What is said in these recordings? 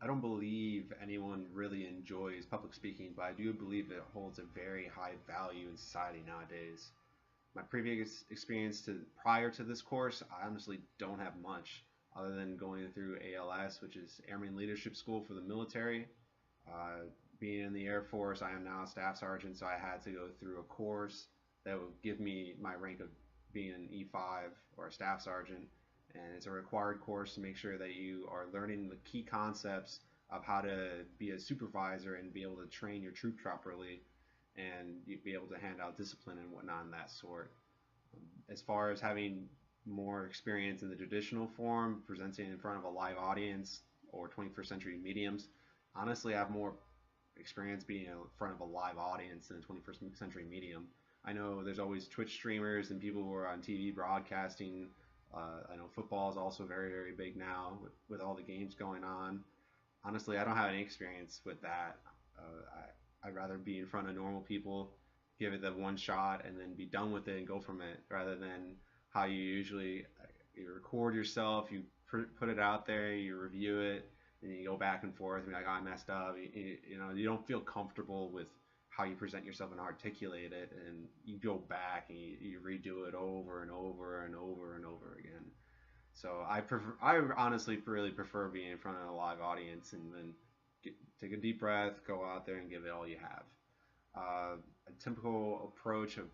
I don't believe anyone really enjoys public speaking, but I do believe it holds a very high value in society nowadays. My previous experience prior to this course, I honestly don't have much other than going through ALS, which is Airman Leadership School for the military. Uh, Being in the Air Force, I am now a staff sergeant, so I had to go through a course that would give me my rank of being an E5 or a staff sergeant. And it's a required course to make sure that you are learning the key concepts of how to be a supervisor and be able to train your troop properly and be able to hand out discipline and whatnot in that sort. As far as having more experience in the traditional form, presenting in front of a live audience or 21st century mediums, honestly, I have more experience being in front of a live audience than a 21st century medium. I know there's always Twitch streamers and people who are on TV broadcasting. I know football is also very, very big now with all the games going on. Honestly, I don't have any experience with that. I'd rather be in front of normal people, give it the one shot, and then be done with it and go from it, rather than how you usually you record yourself, you put it out there, you review it, and you go back and forth and be like, oh, I messed up. You don't feel comfortable with how you present yourself and articulate it, and you go back and you redo it over and over and over and over again. So I honestly really prefer being in front of a live audience and then take a deep breath, go out there and give it all you have. A typical approach of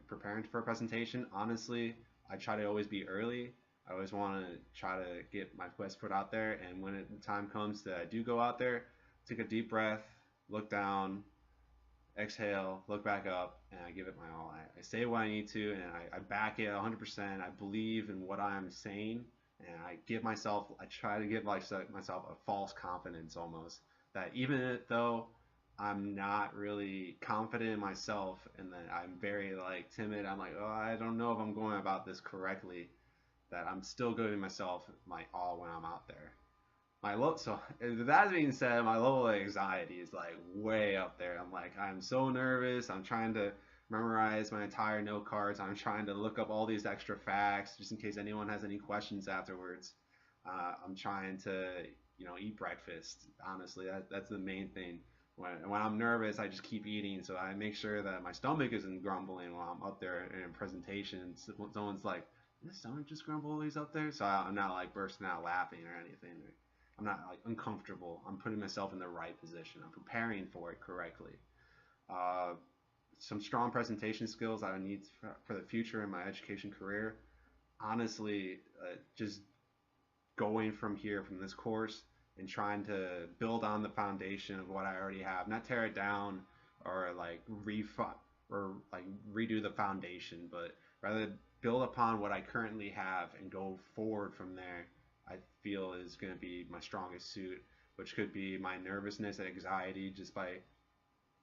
preparing for a presentation, honestly, I try to always be early. I always want to try to get my best foot out there, and when the time comes that I do go out there, take a deep breath, look down, exhale, look back up, and I give it my all. I say what I need to, and I back it 100%. I believe in what I'm saying, and I try to give myself a false confidence almost. That even though I'm not really confident in myself, and that I'm very like timid, I'm like, oh, I don't know if I'm going about this correctly, that I'm still giving myself my all when I'm out there. So that being said, my level of anxiety is like way up there. I'm so nervous. I'm trying to memorize my entire note cards. I'm trying to look up all these extra facts just in case anyone has any questions afterwards. I'm trying to eat breakfast. Honestly, that's the main thing. When I'm nervous, I just keep eating, so I make sure that my stomach isn't grumbling while I'm up there in a presentation. Someone's like, "Did his stomach just grumble while he's up there?" So I'm not like bursting out laughing or anything. I'm not like uncomfortable. I'm putting myself in the right position. I'm preparing for it correctly. Uh, some strong presentation skills I need for the future in my education career. Honestly, just going from here, from this course, and trying to build on the foundation of what I already have, not tear it down or like redo the foundation, but rather build upon what I currently have and go forward from there. I feel is going to be my strongest suit, which could be my nervousness and anxiety just by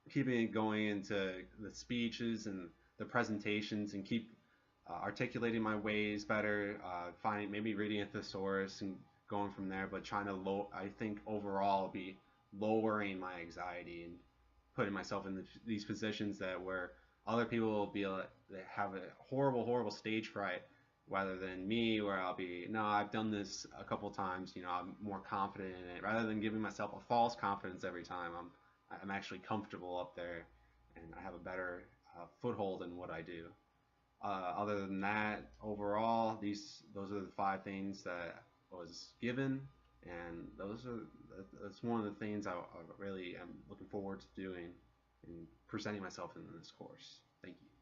keeping it going into the speeches and the presentations and keep articulating my ways better, finding maybe reading a thesaurus and going from there, but trying to I think overall be lowering my anxiety and putting myself in these positions that where other people will be they have a horrible stage fright rather than me where I'll be, no, I've done this a couple times, I'm more confident in it, rather than giving myself a false confidence every time. I'm actually comfortable up there and I have a better foothold in what I do. Other than that, overall, those are the 5 things that was given, and that's one of the things I really am looking forward to doing and presenting myself in this course. Thank you.